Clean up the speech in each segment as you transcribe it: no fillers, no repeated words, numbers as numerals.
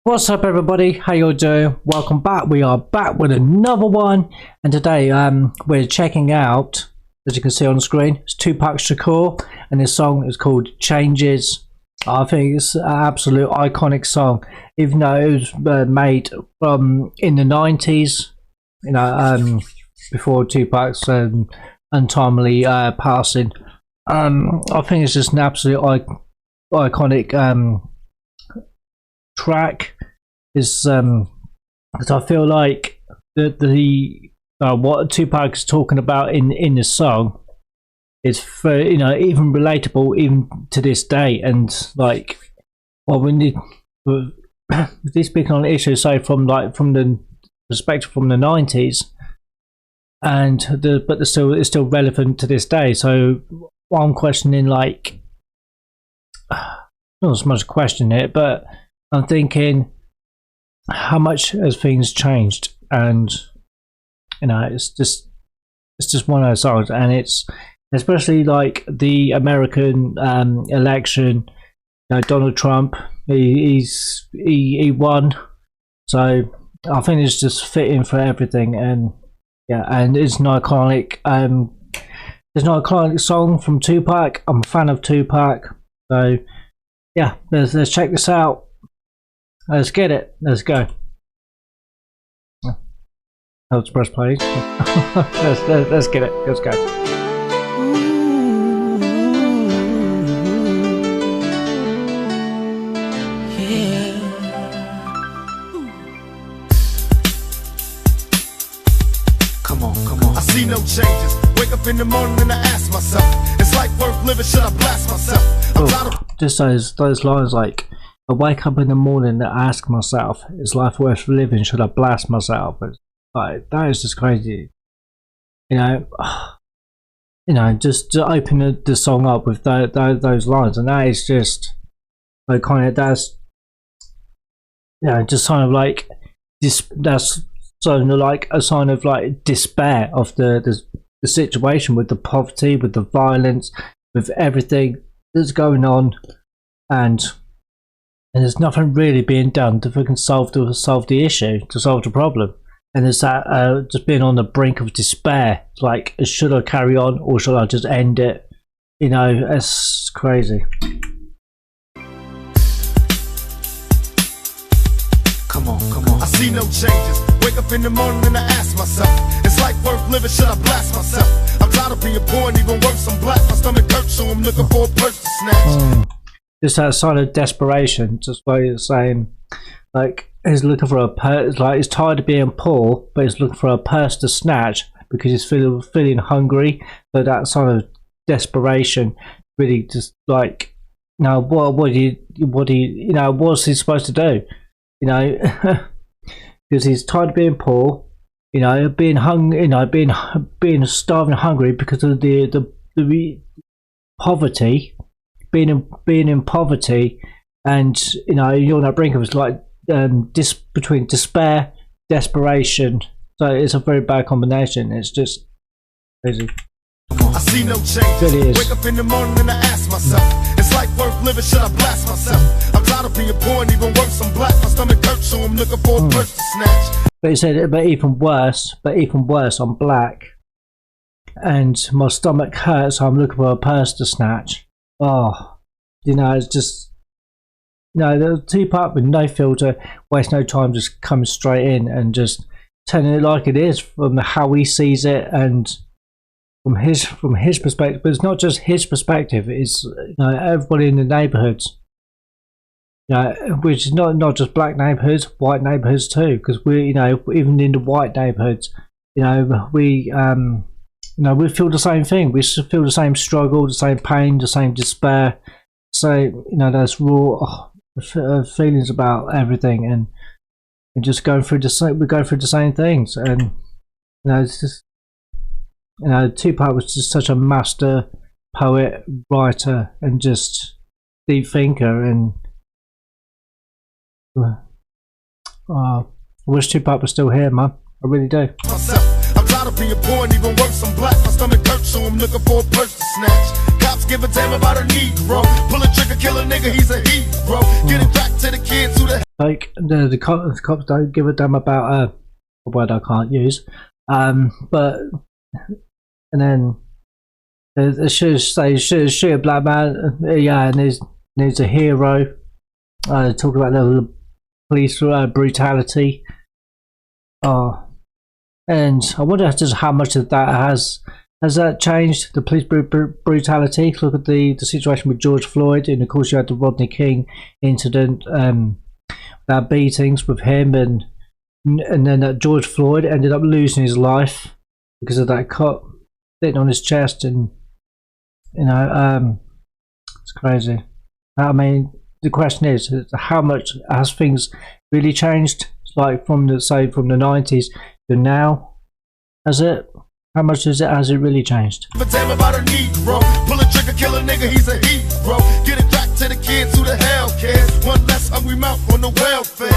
What's up, everybody? How you all doing? Welcome back. We are back with another one, and today we're checking out, as you can see on the screen, it's Tupac Shakur, and this song is called Changes. I think it's an absolute iconic song, even though it was made in the 90s, you know, before Tupac's untimely passing. I think it's just an absolute iconic track. Is because I feel like the what Tupac is talking about in the song is, for even relatable even to this day. And like, well, we need this speaking on issues, say from the perspective from the 90s, and but it's still relevant to this day. So I'm questioning, like, not as much questioning it, but I'm thinking, how much has things changed? And it's just one of those songs, and it's especially like the American election. Donald Trump, he won, so I think it's just fitting for everything. And yeah, and it's an iconic song from Tupac. I'm a fan of Tupac, so yeah, let's check this out. Let's get it. Let's go. Hold to press play. let's get it. Let's go. Yeah. Come on. I see no changes. Wake up in the morning and I ask myself, is life worth living? Should I blast myself? Just those lines, like, I wake up in the morning and ask myself, is life worth living? Should I blast myself? It's like, that is just crazy. Just to open the song up with those lines, and that is just like that's just kind of like that's sort of like a sign of like despair of the situation, with the poverty, with the violence, with everything that's going on, and there's nothing really being done to fucking solve the issue, to solve the problem. And there's that just being on the brink of despair. Like, should I carry on or should I just end it? It's crazy. Come on. I see no changes. Wake up in the morning and I ask myself, is life worth living? Should I blast myself? I'm tired of being poor and even worse, I'm black. My stomach hurts, so I'm looking for a purse to snatch. Just that sign of desperation, just by saying, like, he's looking for a purse. Like, he's tired of being poor, but he's looking for a purse to snatch because he's feeling hungry. So that sign of desperation, really, just like, now what's he supposed to do? Because he's tired of being poor, being being starving, hungry because of the poverty. Being in poverty, and you're on that brink of, it's like between despair, desperation. So it's a very bad combination. It's just crazy. I see no change. It really is. Wake up in the morning and I ask myself, is life worth living? Should I blast myself? I'm tired of being poor and even worse, I'm black. My stomach hurts, so I'm looking for a purse to snatch. But he said, but even worse, I'm black, and my stomach hurts, so I'm looking for a purse to snatch. Oh, it's just, the Tupac with no filter, waste no time, just comes straight in and just telling it like it is, from how he sees it and from his perspective. But it's not just his perspective; it's everybody in the neighbourhoods. Which is not just black neighbourhoods, white neighbourhoods too. Because we, even in the white neighbourhoods, we feel the same thing. We feel the same struggle, the same pain, the same despair. So there's raw feelings about everything, and just going through we go through the same things. And it's just Tupac was just such a master poet, writer, and just deep thinker. And I wish Tupac was still here, man. I really do. I'm tired of being poor and even worse, I'm black. My stomach hurts, so I'm looking for a purse to snatch. cops give a damn about a Negro. Pull a trigger, kill a nigga, he's a hero. Get it back to the kids who the like the cops don't give a damn about a word I can't use. But and then they should say shoot a black man. Yeah, and there's a hero. Talk about the police brutality. And I wonder just how much of that has that changed, the police brutality. Look at the situation with George Floyd, and of course you had the Rodney King incident, that beatings with him, and then that George Floyd ended up losing his life because of that cop sitting on his chest, and it's crazy. I mean, the question is how much has things really changed? It's like from the 90s to now. Has it? How much has it really changed? Damn about a Negro. Pull a trigger, kill a nigga, he's a hero. Get it back to the kids who the hell cares. One less hungry mouth on the welfare.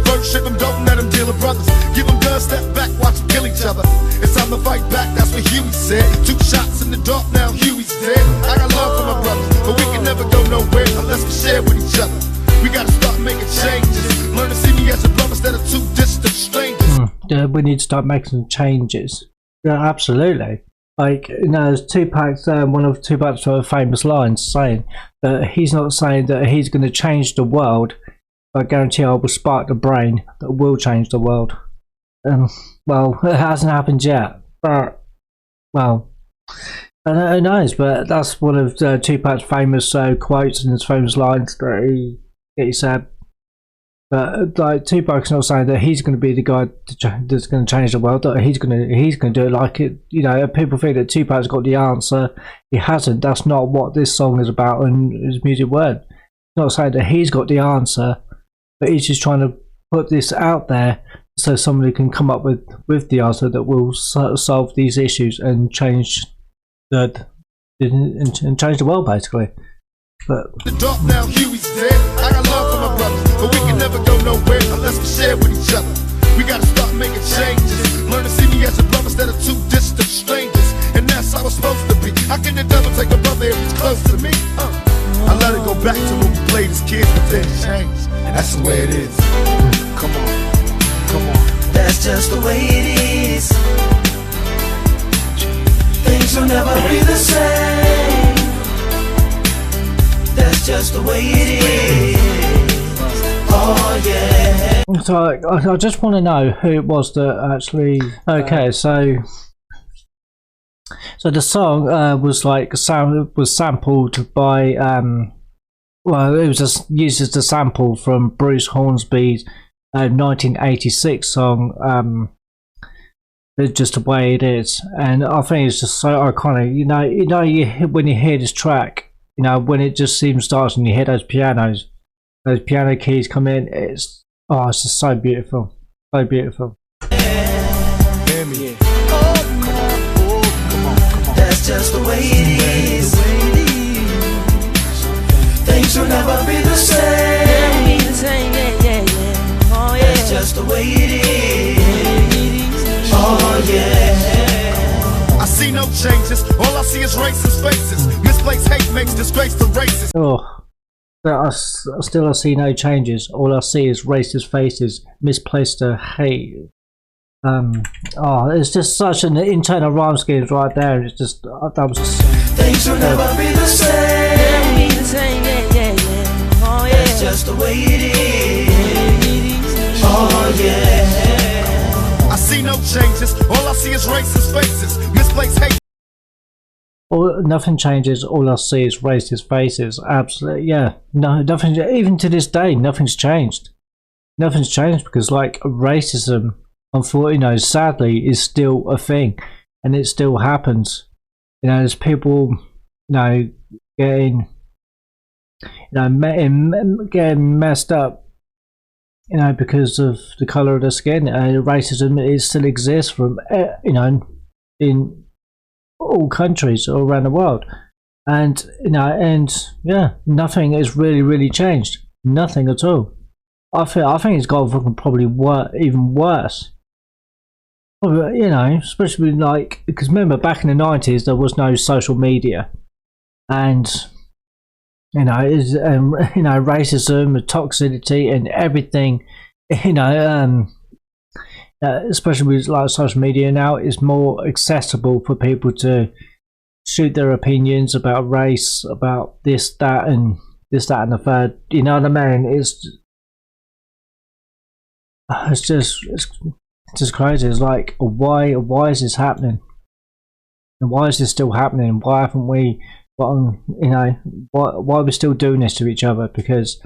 First ship them, don't let them deal with brothers. Give them guns, step back, watch them kill each other. It's time to fight back, that's what Huey said. 2 shots in the dark, now Huey's dead. I got love for my brothers, but we can never go nowhere unless we share with each other. We gotta start making changes. Learn to see me as a brother instead of 2 distant strangers. Yeah, we need to start making some changes. Yeah, absolutely. Like, there's Tupac's one of Tupac's famous lines saying that he's not saying that he's going to change the world, but I guarantee I will spark the brain that will change the world. Well, it hasn't happened yet, but well, who knows? But that's one of Tupac's famous quotes and his famous lines that he said. But like, Tupac's not saying that he's going to be the guy that's going to change the world. That he's going to do it like it. People think that Tupac's got the answer. He hasn't. That's not what this song is about, and his music word. He's not saying that he's got the answer, but he's just trying to put this out there so somebody can come up with the answer that will solve these issues and change and change the world, basically. But the dark now, Huey's dead. I got love for my brothers, but we can never go nowhere unless we share with each other. We gotta start making changes. Learn to see me as a brother instead of 2 distant strangers. And that's how it's supposed to be. How can the devil take a brother if he's close to me? I let it go back to when we played as kids, but then changed. And that's the way it is. Come on, come on. That's just the way it is. Things will never be the same. That's just the way it is. Oh yeah. So I just want to know who it was that actually. Okay, so the song was sampled by well, it was just used as a sample from Bruce Hornsby's 1986 song. It's just the way it is, and I think it's just so iconic. When you hear this track. When it just even starts and you hear those piano keys come in, it's just so beautiful, so beautiful. That's just the way it is. Things will never be the same. Oh yeah. That's just the way it is. Oh yeah. I see no changes. All I see is racist faces. Misplaced hate makes disgrace to races. I see no changes. All I see is racist faces, misplaced hate. It's just such an internal rhyme scheme right there. It's just that was just. Things will never be the same. Oh yeah. That's just the way it is. Oh yeah. I see no changes. All I see is racist faces. Misplaced hate. Nothing changes. All I see is racist faces. Absolutely, yeah. No, nothing. Even to this day, nothing's changed. Nothing's changed because, like, racism, unfortunately, sadly, is still a thing, and it still happens. There's people, getting messed up, because of the color of their skin. Racism, it still exists from, in all countries all around the world, and nothing has really changed. Nothing at all. I think it's got probably even worse. Especially because remember back in the 90s there was no social media, and you know, is you know, racism, toxicity, and everything. You know, especially with like social media now, is more accessible for people to shoot their opinions about race, about this, that, and the third. You know what I mean? It's just crazy. It's like, why is this happening? And why is this still happening? Why haven't we gotten, you know, why are we still doing this to each other? Because,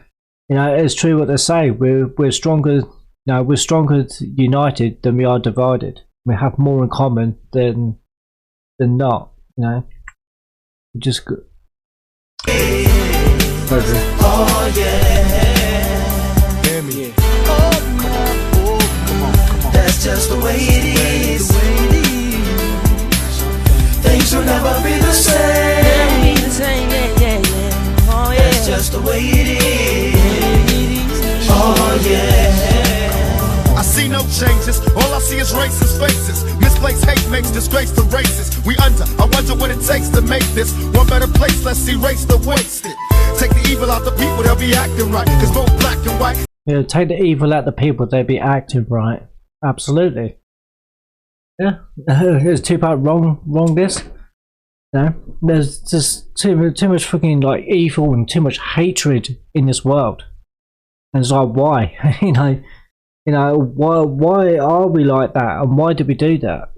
you know, it's true what they say. We're stronger. No, we're stronger united than we are divided. We have more in common than not. You know, just good. Oh yeah. Hear me. Oh come on. That's just the way it is. Things will never be the same. Yeah. Oh yeah. That's just the way it is. Oh yeah. I see no changes, all I see is racist faces. Misplaced hate makes disgrace to races. We I wonder what it takes to make this one better place. Let's erase the wasted. Take the evil out the people, they'll be acting right. Cause both black and white. Yeah, take the evil out the people, they'll be acting right. Absolutely. Yeah. Is Tupac wrong this? No. There's just too much fucking like evil and too much hatred in this world. And it's like, why? You know, why are we like that, and why do we do that?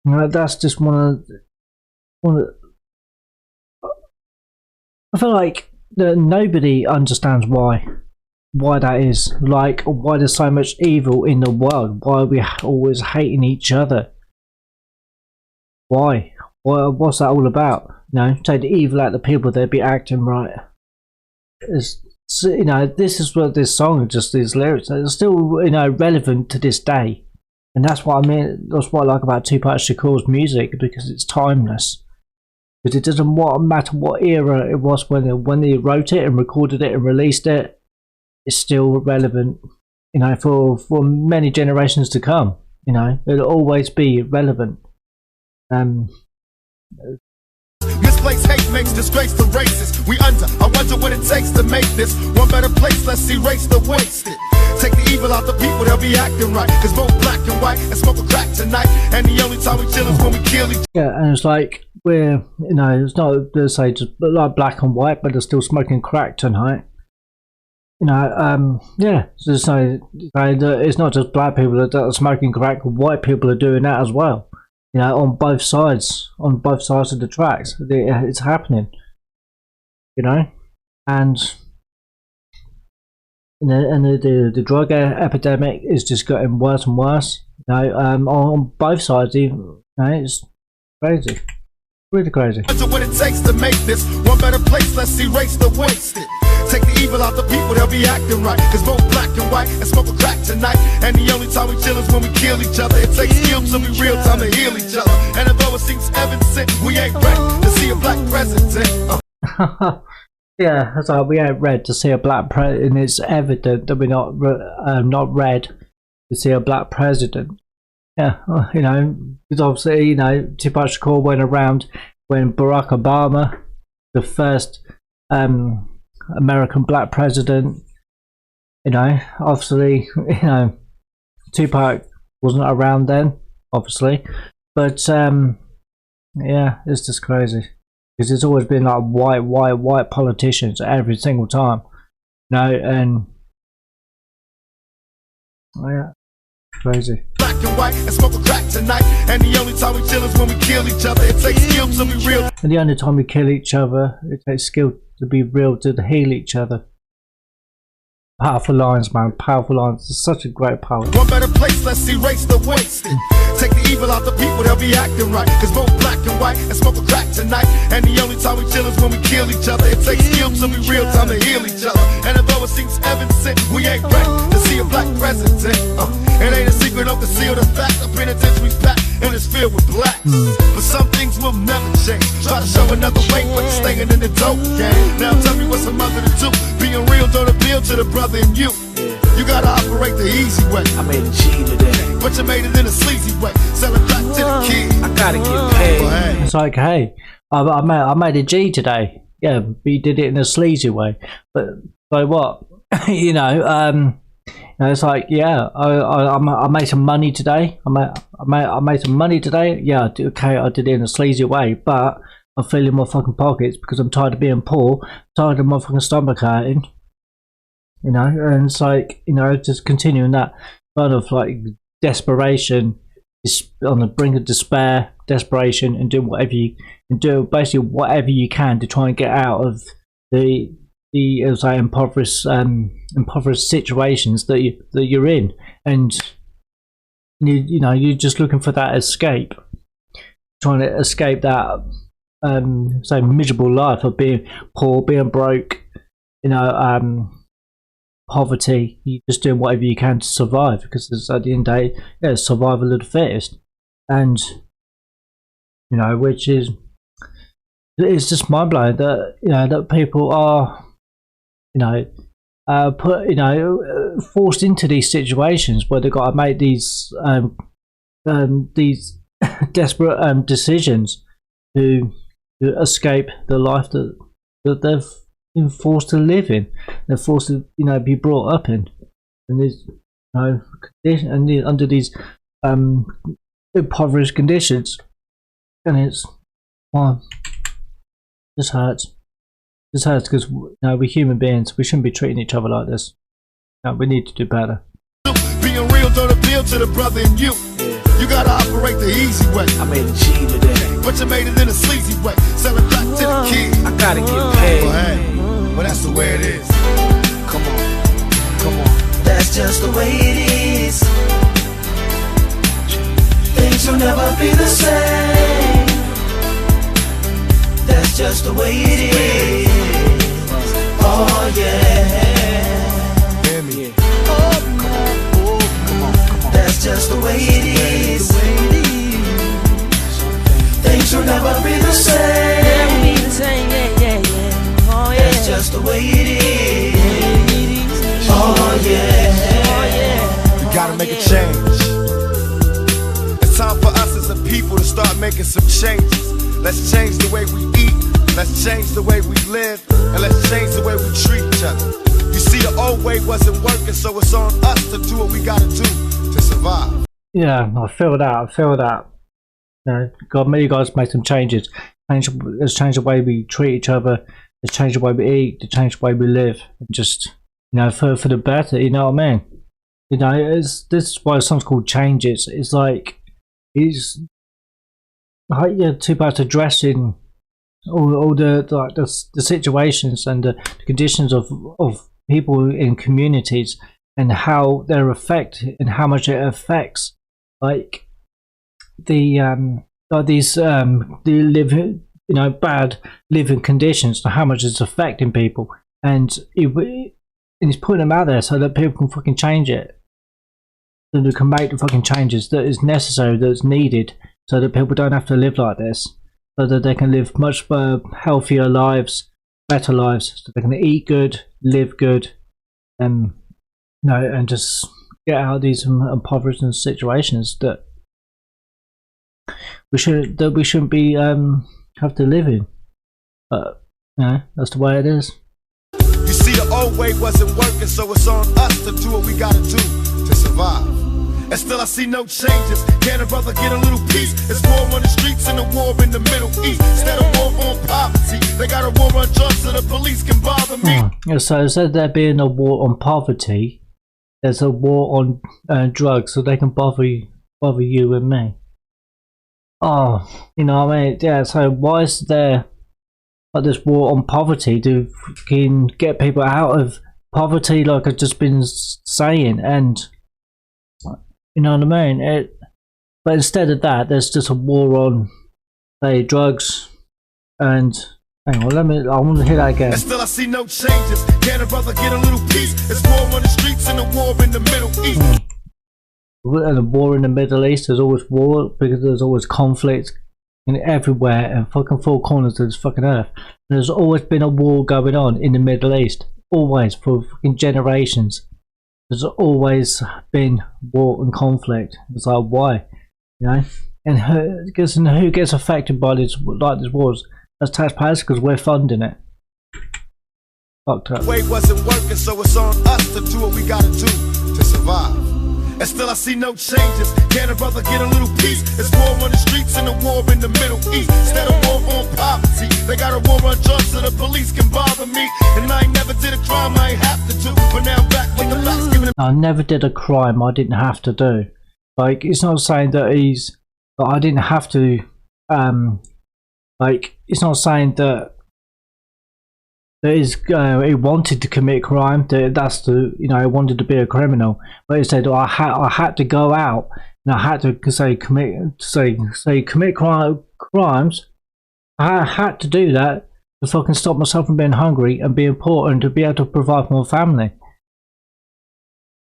You know, that's just one of I feel like that nobody understands why that is. Like, why there's so much evil in the world. Why are we always hating each other? Why? What's that all about? You know, take the evil out of the people, they'd be acting right. So, you know, this is what this song, just these lyrics, are still, you know, relevant to this day, and that's what I mean. That's what I like about Tupac Shakur's music, because it's timeless. Because it doesn't matter what era it was when they wrote it and recorded it and released it. It's still relevant, you know, for many generations to come. You know, it'll always be relevant. Misplaced hate makes disgrace to races. I wonder what it takes to make this one better place. Let's erase the wasted. Take the evil out the people, they'll be acting right. Cause both black and white and smoke a crack tonight. And the only time we chill is when we kill each other. Yeah, and it's like, we're, you know, it's not, they say just like black and white, but they're still smoking crack tonight. You know, yeah, so it's not just black people that are smoking crack, white people are doing that as well. You know, on both sides of the tracks, it's happening. You know, and the drug epidemic is just getting worse and worse. You know, on both sides, even. You know, it's crazy, really crazy. What it takes to make this one better place. Let's erase the wasted. Take the evil out the people, they'll be acting right. Cause both black and white and smoke a crack tonight. And the only time we chill is when we kill each other. It takes skill to be real time to heal each other. And although it seems evident, we ain't ready to see a black president. Yeah, that's like, we ain't ready to see a black president. And it's evident that we're not ready to see a black president. Yeah, you know, because obviously, you know, Tupac Shakur went around when Barack Obama, the first American black president, you know, obviously, you know, Tupac wasn't around then, obviously, but yeah, it's just crazy, because it's always been like white politicians every single time, you know, and oh, yeah, crazy. Black and white and smoke a crack tonight. And the only time we chill is when we kill each other. It takes skill to be real. And the only time we kill each other, it takes skill to be real, to heal each other. Powerful lines, man. Powerful lines. It's such a great poem. One better place, let's erase the wasted. Take the evil out the people, they'll be acting right. Cause both black and white and smoke a crack tonight. And the only time we chill is when we kill each other. It takes skill to be real time to heal each other. And although it seems evident, we ain't ready to see a black president. It ain't a secret, don't conceal the fact. The penitentiary's packed and it's filled with blacks. But some things will never change. Try to show another way, but you're staying in the dope game. Now tell me what's a mother to do. Being real don't appeal to the brother in you. You gotta operate the easy way. I made a G today, but you made it in a sleazy way. Sell it back to the kid. I gotta get paid. It's like, hey, I made a G today. Yeah, but you did it in a sleazy way. But so what? You know, it's like, yeah, I made some money today. I made some money today. Yeah, okay, I did it in a sleazy way, but I'm filling my fucking pockets because I'm tired of being poor, tired of my fucking stomach hurting. You know, and it's like, you know, just continuing that kind of like desperation, on the brink of despair, desperation, and doing whatever you can do, basically whatever you can to try and get out of the as I impoverished situations that you're in, and you know, you're just looking for that escape, trying to escape that say miserable life of being poor, being broke, you know, poverty. You're just doing whatever you can to survive, because it's, at the end of the day, yeah, survival of the fittest. And you know, which is, it's just mind blowing that, you know, that people are, you know, put, you know, forced into these situations where they've got to make these desperate decisions to escape the life that they've been forced to live in. They're forced to, you know, be brought up in, and these, you know, under these impoverished conditions, and it's, well, this hurts. This hurts because, you know, we're human beings. We shouldn't be treating each other like this. No, we need to do better. Being real don't appeal to the brother in you. You gotta operate the easy way. I made a G today, but you made it in a sleazy way. Selling crack to the kids. I gotta get paid. Well, hey, well, that's the way it is. Come on, that's just the way it is. Things will never be the same. That's just the way it is. Oh yeah. Hear me? Come on. That's just the way it is. Things will never be the same. Oh yeah. That's just the way it is. Oh yeah. We gotta make a change. It's time for us as a people to start making some changes. Let's change the way we eat, let's change the way we live, and let's change the way we treat each other. You see, the old way wasn't working, so it's on us to do what we gotta do to survive. Yeah, I feel that. You know, you guys make some changes. Let's change the way we treat each other. Let's change the way we eat. Let's change the way we live. And just, you know, for the better. You know what I mean? You know, this is why something's called changes. It's like, it's like, yeah, too bad addressing all the situations and the conditions of people in communities, and how their effect and how much it affects, like the living, you know, bad living conditions, and how much it's affecting people, and he's putting them out there so that people can fucking change it, so they can make the fucking changes that is necessary, that's needed, so that people don't have to live like this, so that they can live much healthier lives, better lives, so they can eat good, live good, you know, and just get out of these impoverished situations that we shouldn't be have to live in. But you know, that's the way it is. You see, the old way wasn't working, so it's on us to do what we gotta do to survive. And still I see no changes. Can a brother get a little peace? It's war on the streets and a war in the Middle East. Instead of war on poverty, they got a war on drugs so the police can bother me. Yeah, so instead of there being a war on poverty, there's a war on drugs so they can bother you and me. Oh, you know what I mean? Yeah, so why is there like this war on poverty to fucking get people out of poverty, like I've just been saying, and you know what I mean? But instead of that, there's just a war on, say, drugs and... Hang on, I want to hear that again. And still I see no changes. Can a brother get a little peace? It's war on the streets and a war in the Middle East. And a war in the Middle East, there's always war, because there's always conflict in everywhere and fucking four corners of this fucking earth. And there's always been a war going on in the Middle East. Always, for fucking generations. There's always been war and conflict. It's like, why? You know? And who gets affected by this, like these wars? as taxpayers because we're funding it. Fucked up. Way wasn't working, so it's on us to do what we gotta do to survive. And still I see no changes. Can a brother get a little peace? It's war on the streets and a war in the Middle East. Instead of war on poverty, they got a war on drugs so the police can bother me. And I ain't never did a crime I ain't have to do. But now I'm back with the blacks giving it. I never did a crime I didn't have to do. Like, it's not saying that I didn't have to, like, it's not saying that he wanted to commit crime, that's the, you know, he wanted to be a criminal, but he said, I had to go out and I had to commit crimes. I had to do that to fucking stop myself from being hungry and being poor and to be able to provide for my family.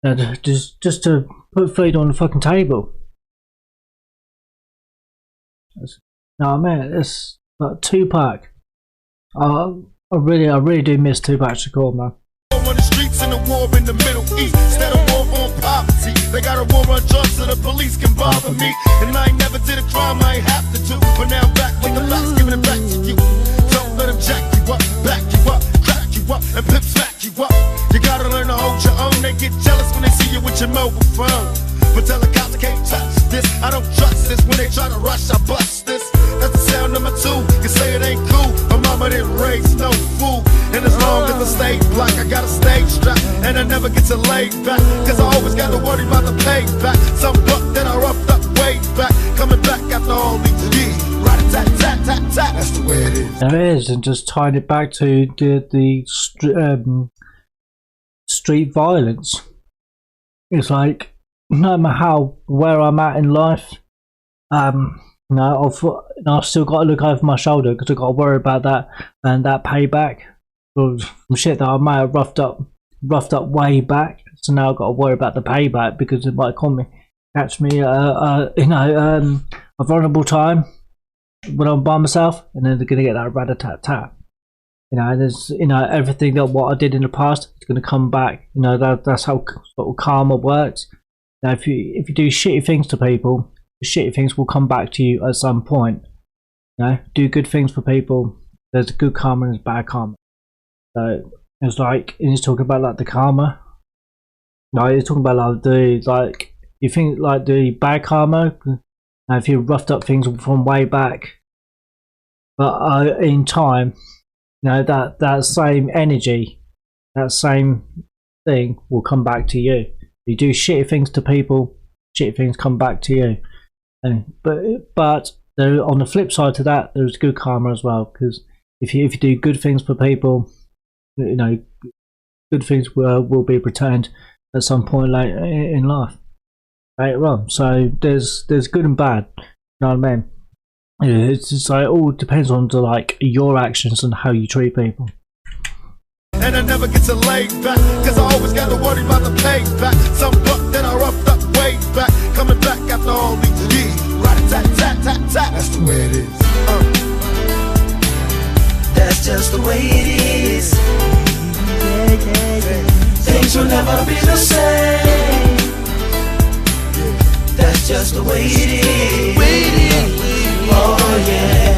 And just to put food on the fucking table. No, man, it's like Tupac. I really do miss Tupac Shakur, man. On the streets and a war in the Middle East. Instead of war on poverty, they got a war on drugs so the police can bother me. And I ain't never did a crime I ain't have to do. But now I'm back with the blacks giving it back to you. Don't let them jack you up, back you up, crack you up, and pimp smack you up. You gotta learn to hold your own. They get jealous when they see you with your mobile phone. But tell the cops I can't touch this. I don't trust this. When they try to rush, I bust this. That's the sound number 2. You say it ain't cool. My mama didn't raise no fool. And as long as I stay black, I got a stage strap. And I never get to lay back. Cause I always got to worry about the payback. Some buck that I roughed up way back. Coming back after all these years. Rat-a-tat-tat-tat-tat. That's the way it is. There it is, and just tying it back to the street violence. It's like, no matter where I'm at in life, I've still got to look over my shoulder because I've got to worry about that and that payback from shit that I might have roughed up way back. So now I've got to worry about the payback because it might catch me a vulnerable time when I'm by myself, and then they're gonna get that rat-a-tat-tat. There's everything that what I did in the past is gonna come back. That's how sort of karma works. Now, if you do shitty things to people, the shitty things will come back to you at some point. Do good things for people. There's good karma and there's bad karma. So it's like he's talking about like the karma. No, he's talking about like you think like the bad karma. If you roughed up things from way back, but in time, that same energy, that same thing will come back to you. You do shitty things to people, shitty things come back to you. But there, on the flip side to that, there's good karma as well. Because if you do good things for people, good things will be returned at some point later in life, later on. So there's good and bad. You know what I mean? It's just like it all depends on your actions and how you treat people. And I never get to lay back, cause I always gotta worry about the payback. Some buck that I roughed up way back, coming back after all these years. Rat-a-tat-tat-tat-tat. That's the way it is. That's just the way it is. Things will never be the same. That's just the way it is. Oh yeah.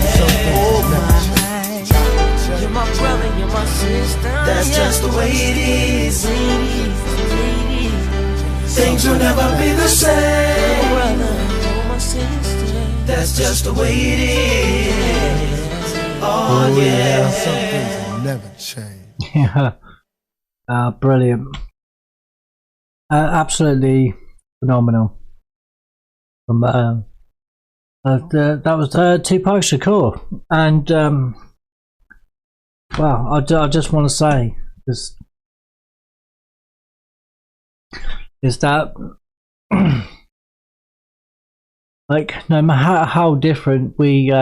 You're my brother, you're my sister. That's just the way it is. Things will never be the same. That's just the way it is. Oh yeah. Some things will never change. Yeah. Brilliant. Absolutely phenomenal. That was Tupac Shakur, and wow, I just want to say is that like no matter how different we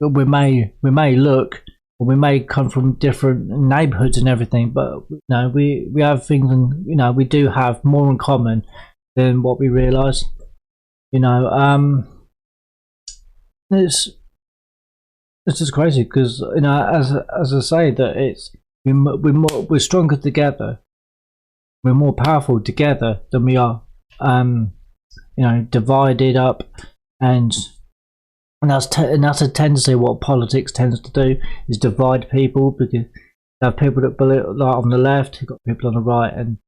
may look, or we may come from different neighborhoods and everything, but we have things, and we do have more in common than what we realize. It's just crazy because as I say that we're stronger together, we're more powerful together than we are divided up and and that's a tendency. What politics tends to do is divide people, because you have people that believe, like on the left, you've got people on the right, and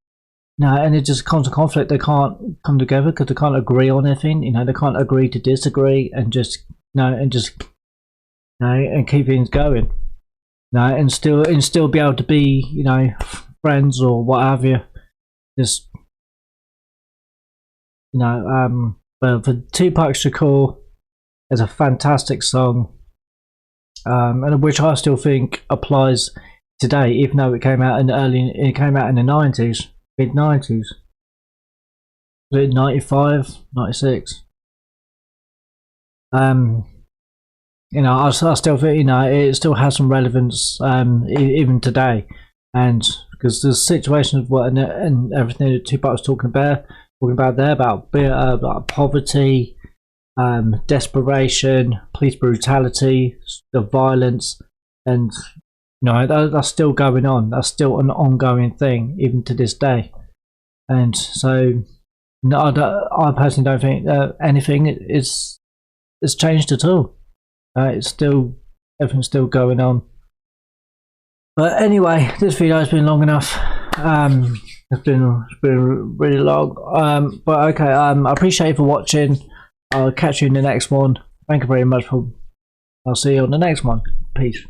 and it just comes to conflict. They can't come together because they can't agree on anything. They can't agree to disagree, and just and keep things going. And still be able to be friends or what have you. Just but for Tupac Shakur, it's a fantastic song, and which I still think applies today, even though it came out in the 90s, mid 90s, 95, 96. I still think it still has some relevance even today, and because the situation of what and everything that Tupac was talking about there about poverty, desperation, police brutality, the violence, and that's still going on. That's still an ongoing thing even to this day. And so I personally don't think anything is changed at all. Everything's still going on. But anyway, this video has been long enough. It's been really long. But okay, I appreciate you for watching. I'll catch you in the next one. Thank you very much. I'll see you on the next one. Peace.